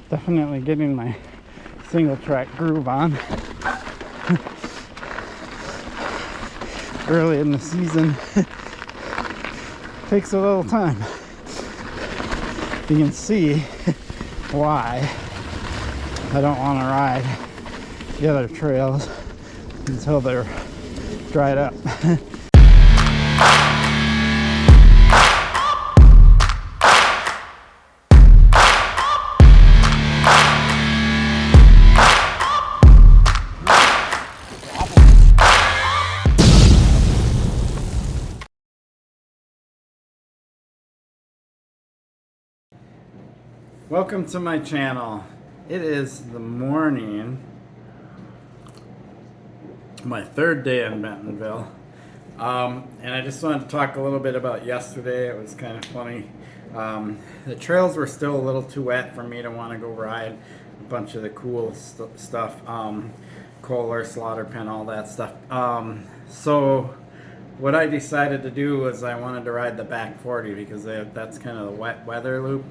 Definitely getting my single track groove on. Early in the season takes a little time. You can see why I don't want to ride the other trails until they're dried up. Welcome to my channel. It is the morning, my third day in Bentonville, and I just wanted to talk a little bit about yesterday. It was kind of funny. The trails were still a little too wet for me to want to go ride a bunch of the cool stuff, Kohler, Slaughter Pen, all that stuff. So what I decided to do was I wanted to ride the back 40 because that's kind of the wet weather loop.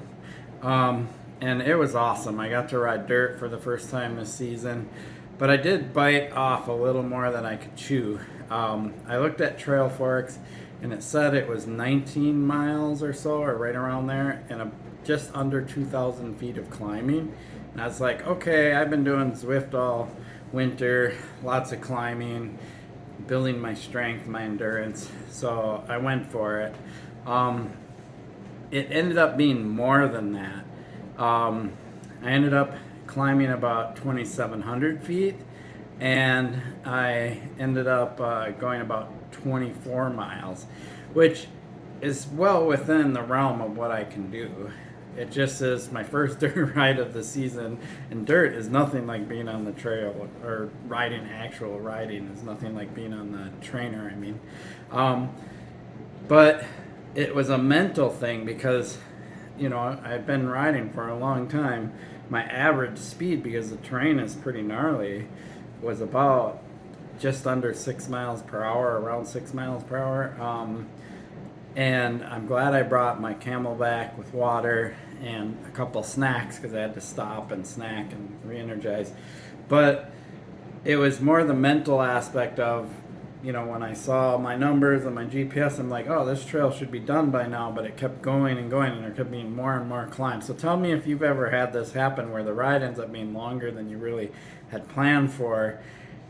And it was awesome. I got to ride dirt for the first time this season, but I did bite off a little more than I could chew. I looked at Trail Forks and it said it was 19 miles or so, or right around there, and just under 2,000 feet of climbing. And I was like, okay, I've been doing Zwift all winter, lots of climbing, building my strength, my endurance. So I went for it. It ended up being more than that. I ended up climbing about 2,700 feet, and I ended up going about 24 miles, which is well within the realm of what I can do. It just is my first dirt ride of the season, and dirt is nothing like being on the trail, or actual riding is nothing like being on the trainer, I mean. But it was a mental thing because, you know, I've been riding for a long time. My average speed, because the terrain is pretty gnarly, was about just under 6 miles per hour, around 6 miles per hour. And I'm glad I brought my Camelback with water and a couple snacks because I had to stop and snack and re-energize. But it was more the mental aspect of, you know, when I saw my numbers on my GPS, I'm like, oh, this trail should be done by now, but it kept going and going, and there kept being more and more climbs. So tell me if you've ever had this happen where the ride ends up being longer than you really had planned for,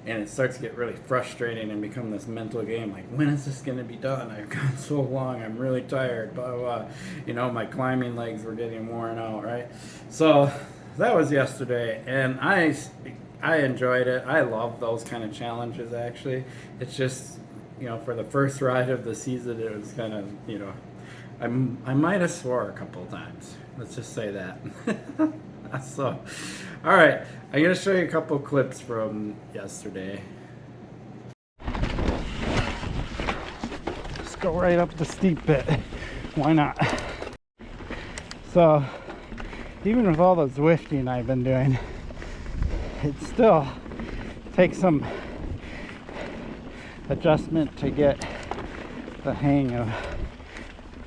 and it starts to get really frustrating and become this mental game, like, when is this going to be done? I've gone so long, I'm really tired, blah, blah, blah. You know, my climbing legs were getting worn out, right? So that was yesterday, and I enjoyed it. I love those kind of challenges, actually. It's just, you know, for the first ride of the season, it was kind of, you know, I might have swore a couple of times. Let's just say that. So, all right. I'm going to show you a couple clips from yesterday. Let's go right up the steep bit. Why not? So, even with all the Zwifting I've been doing, it still takes some adjustment to get the hang of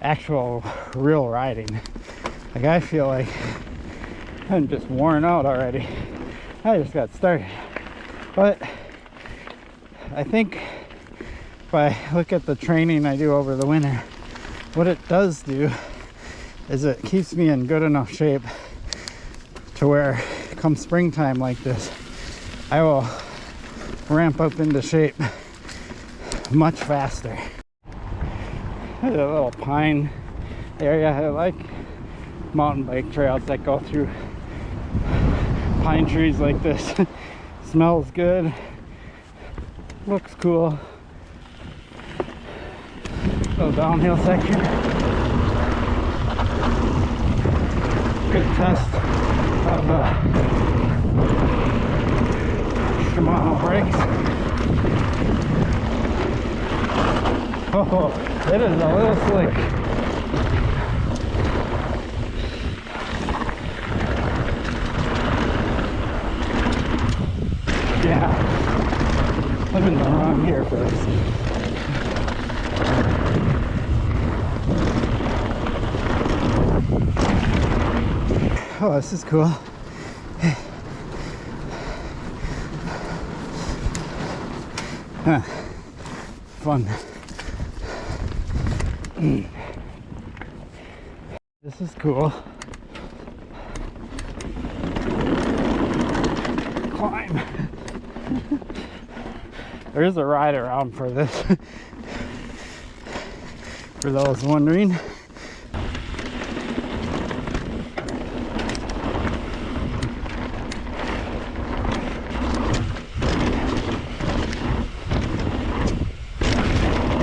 actual real riding. Like, I feel like I'm just worn out already. I just got started. But I think if I look at the training I do over the winter, what it does do is it keeps me in good enough shape to where come springtime like this, I will ramp up into shape much faster. There's a little pine area. I like mountain bike trails that go through pine trees like this. Smells good, looks cool. Little downhill section. Good test of Shimano brakes. Oh, it is a little slick. Yeah, I'm in the wrong gear for this. Oh, this is cool. Huh. Fun. This is cool. Climb. There is a ride around for this. For those wondering.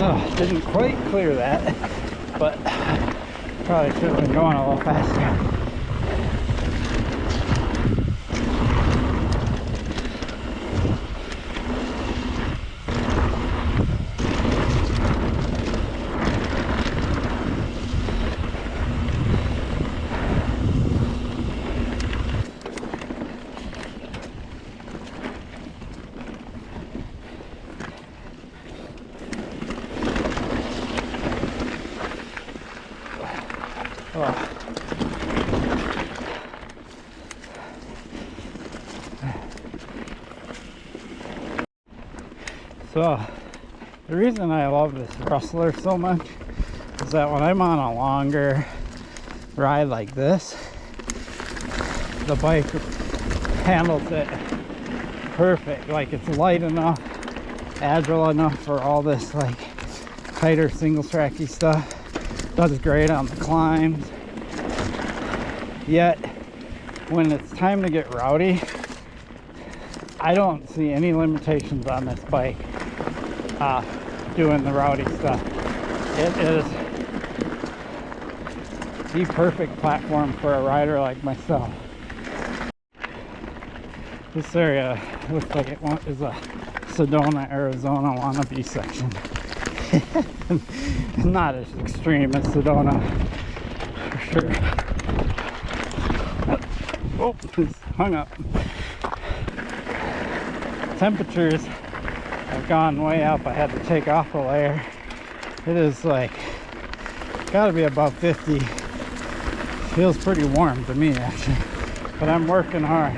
Oh, didn't quite clear that, but probably should have been going a little faster. So, the reason I love this rustler so much is that when I'm on a longer ride like this, the bike handles it perfect. Like, it's light enough, agile enough for all this like tighter single tracky stuff. Does great on the climbs. Yet when it's time to get rowdy, I don't see any limitations on this bike doing the rowdy stuff. It is the perfect platform for a rider like myself. This area looks like it is a Sedona, Arizona wannabe section. Not as extreme as Sedona, for sure. Oh, it's hung up. Temperatures have gone way up. I had to take off a layer. It is like, gotta be above 50. Feels pretty warm to me actually, but I'm working hard.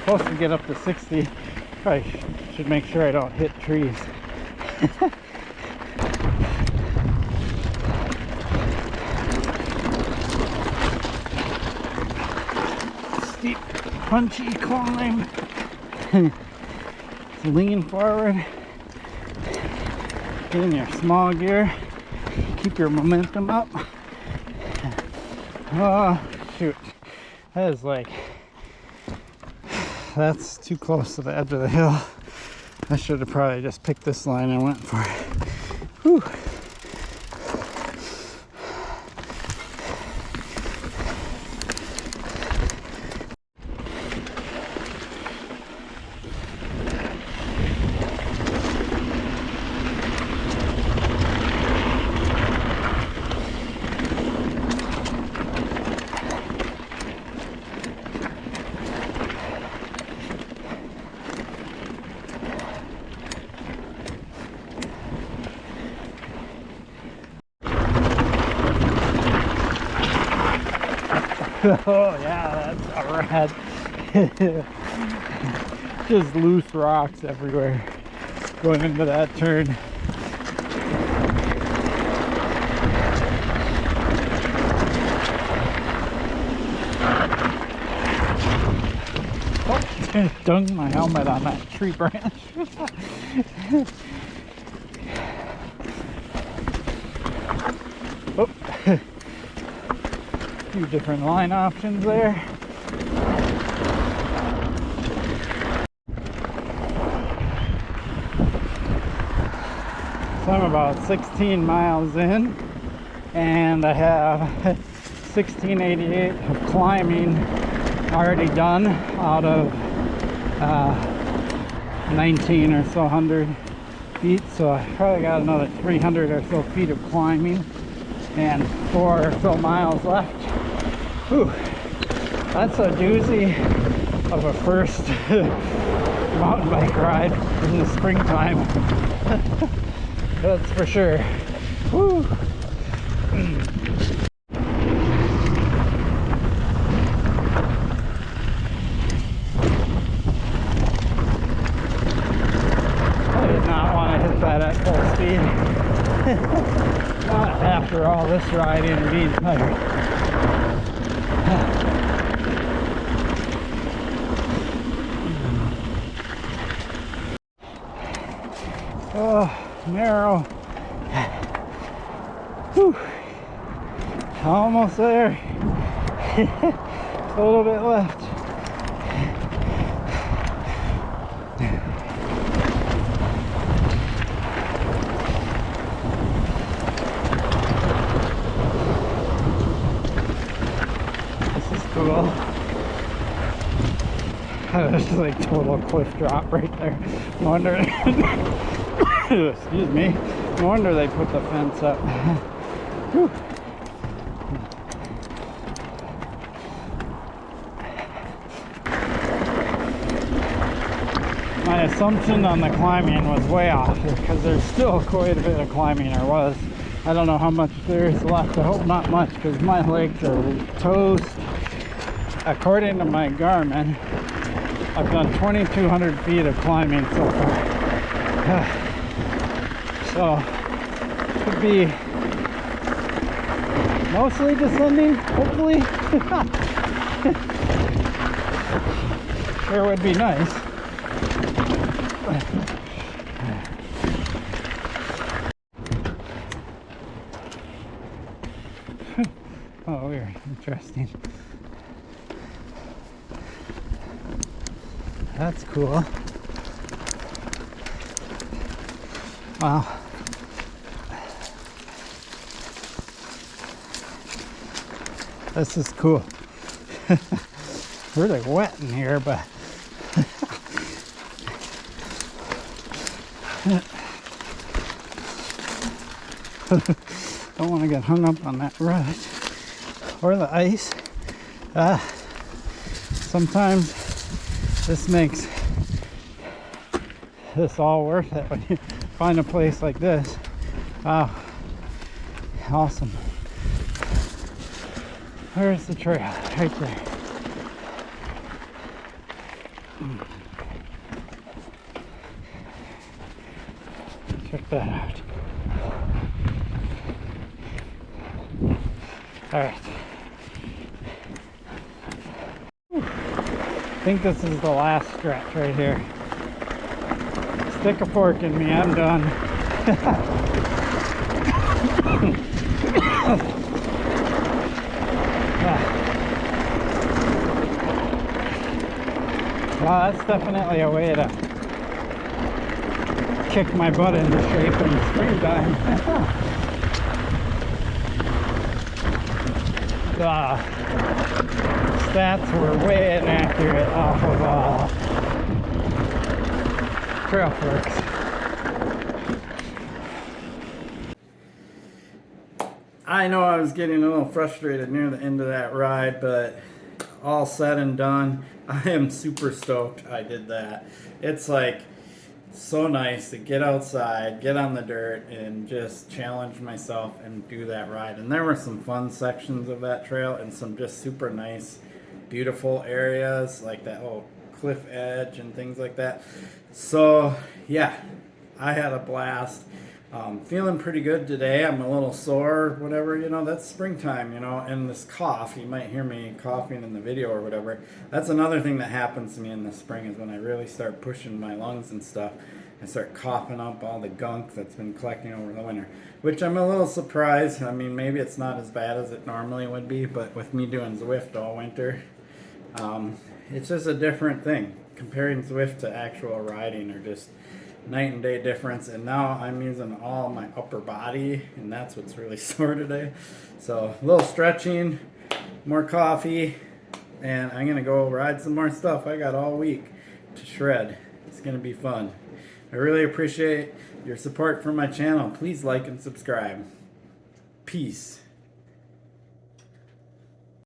Supposed to get up to 60. Probably should make sure I don't hit trees. Steep, punchy climb. Lean forward. Get in your small gear. Keep your momentum up. Oh, shoot. That is like, that's too close to the edge of the hill. I should have probably just picked this line and went for it. Whew. Oh yeah, that's a rad. Just loose rocks everywhere going into that turn. Oh, dunged my helmet on that tree branch. Oh. Few different line options there. So I'm about 16 miles in and I have 1688 of climbing already done out of 19 or so 100 feet. So I probably got another 300 or so feet of climbing and 4 or so miles left. Whew, that's a doozy of a first mountain bike ride in the springtime. That's for sure. Whew. just riding and being tired. Oh, narrow. Whew. Almost there. A little bit left. This is cool. There's like total cliff drop right there. No wonder. Excuse me. No wonder they put the fence up. Whew. My assumption on the climbing was way off because there's still quite a bit of climbing, or was. I don't know how much there is left. I hope not much because my legs are toast. According to my Garmin, I've done 2,200 feet of climbing so far. So, should be mostly descending, hopefully. Sure would be nice. Oh, weird. Interesting. That's cool. Wow. This is cool. Really wet in here, but don't want to get hung up on that rut or the ice. Sometimes this makes this all worth it when you find a place like this. Wow, awesome. Where's the trail? Right there. Check that out. All right. I think this is the last stretch right here. Stick a fork in me, I'm done. Wow, that's definitely a way to kick my butt into shape in the springtime. Stats were way inaccurate off of Trailworks. I know I was getting a little frustrated near the end of that ride, but all said and done, I am super stoked I did that. It's like so nice to get outside, get on the dirt, and just challenge myself and do that ride. And there were some fun sections of that trail and some just super nice, beautiful areas like that whole cliff edge and things like that. So yeah, I had a blast. Feeling pretty good today. I'm a little sore, whatever, you know, that's springtime, you know, and this cough, you might hear me coughing in the video or whatever. That's another thing that happens to me in the spring is when I really start pushing my lungs and stuff, I start coughing up all the gunk that's been collecting over the winter, which I'm a little surprised. I mean, maybe it's not as bad as it normally would be, but with me doing Zwift all winter, it's just a different thing. Comparing Zwift to actual riding or just night and day difference, and now I'm using all my upper body, and that's what's really sore today. So a little stretching, more coffee, and I'm gonna go ride some more stuff. I got all week to shred. It's gonna be fun. I really appreciate your support for my channel. Please like and subscribe. Peace.